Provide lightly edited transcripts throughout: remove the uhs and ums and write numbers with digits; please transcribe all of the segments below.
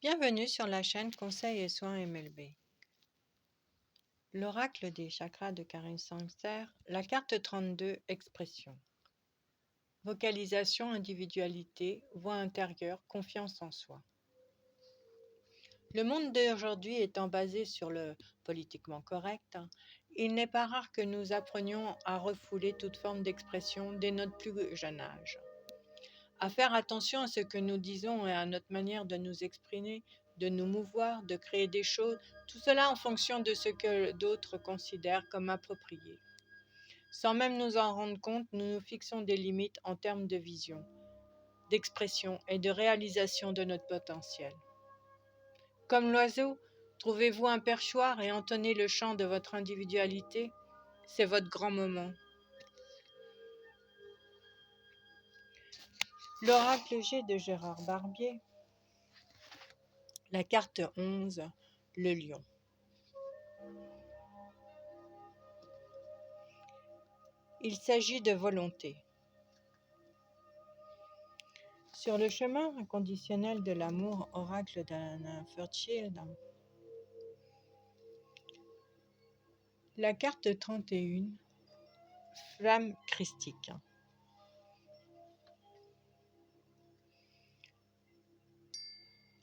Bienvenue sur la chaîne Conseils et Soins MLB. L'oracle des chakras de Karine Sangster, la carte 32, expression. Vocalisation, individualité, voix intérieure, confiance en soi. Le monde d'aujourd'hui étant basé sur le politiquement correct, il n'est pas rare que nous apprenions à refouler toute forme d'expression dès notre plus jeune âge. À faire attention à ce que nous disons et à notre manière de nous exprimer, de nous mouvoir, de créer des choses, tout cela en fonction de ce que d'autres considèrent comme approprié. Sans même nous en rendre compte, nous nous fixons des limites en termes de vision, d'expression et de réalisation de notre potentiel. Comme l'oiseau, trouvez-vous un perchoir et entonnez le chant de votre individualité. C'est votre grand moment. L'oracle G de Gérard Barbier. La carte 11, le lion. Il s'agit de volonté. Sur le chemin inconditionnel de l'amour, oracle d'Anna Fairchild, la carte 31, flamme christique.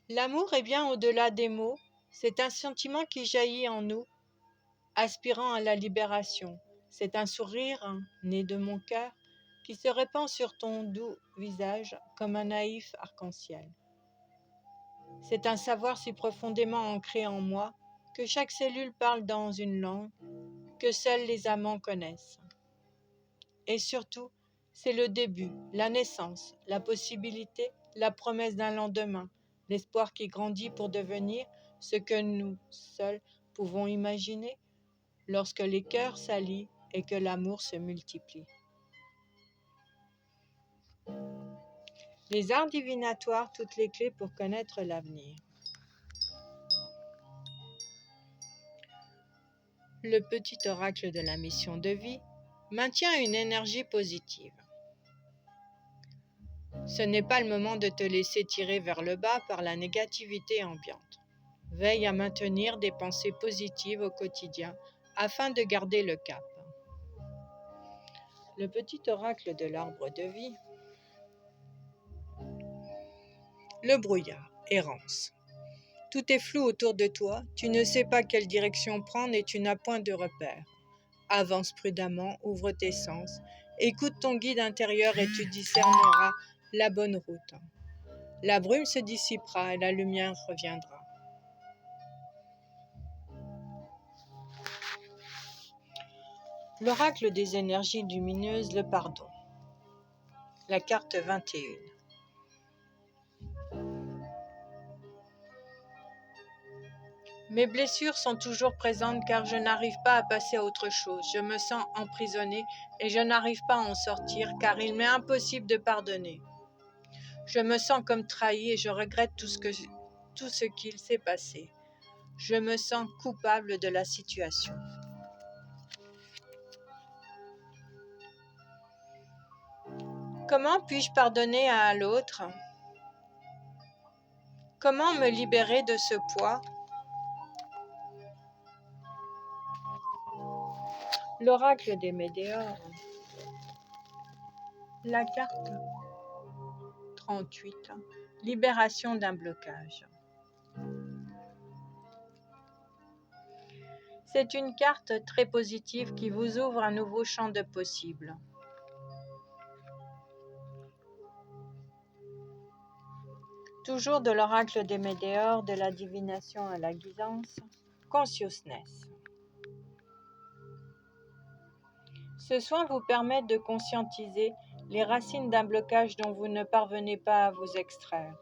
L'amour est bien au-delà des mots, c'est un sentiment qui jaillit en nous, aspirant à la libération. C'est un sourire né de mon cœur qui se répand sur ton doux visage comme un naïf arc-en-ciel. C'est un savoir si profondément ancré en moi que chaque cellule parle dans une langue que seuls les amants connaissent. Et surtout, c'est le début, la naissance, la possibilité, la promesse d'un lendemain, l'espoir qui grandit pour devenir ce que nous seuls pouvons imaginer lorsque les cœurs s'allient et que l'amour se multiplie. Les arts divinatoires, toutes les clés pour connaître l'avenir. Le petit oracle de la mission de vie maintient une énergie positive. Ce n'est pas le moment de te laisser tirer vers le bas par la négativité ambiante. Veille à maintenir des pensées positives au quotidien afin de garder le cap. Le petit oracle de l'arbre de vie. Le brouillard, errance. Tout est flou autour de toi, tu ne sais pas quelle direction prendre et tu n'as point de repère. Avance prudemment, ouvre tes sens, écoute ton guide intérieur et tu discerneras la bonne route. La brume se dissipera et la lumière reviendra. L'oracle des énergies lumineuses, le pardon. La carte 21. Mes blessures sont toujours présentes car je n'arrive pas à passer à autre chose. Je me sens emprisonnée et je n'arrive pas à en sortir car il m'est impossible de pardonner. Je me sens comme trahie et je regrette tout ce qu'il s'est passé. Je me sens coupable de la situation. Comment puis-je pardonner à l'autre? Comment me libérer de ce poids? L'oracle des météores. La carte 38. Libération d'un blocage. C'est une carte très positive qui vous ouvre un nouveau champ de possibles. Toujours de l'oracle des météores, de la divination à la guidance, consciousness. Ce soin vous permet de conscientiser les racines d'un blocage dont vous ne parvenez pas à vous extraire.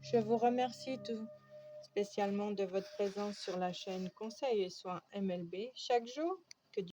Je vous remercie tout spécialement de votre présence sur la chaîne Conseils et Soins MLB chaque jour.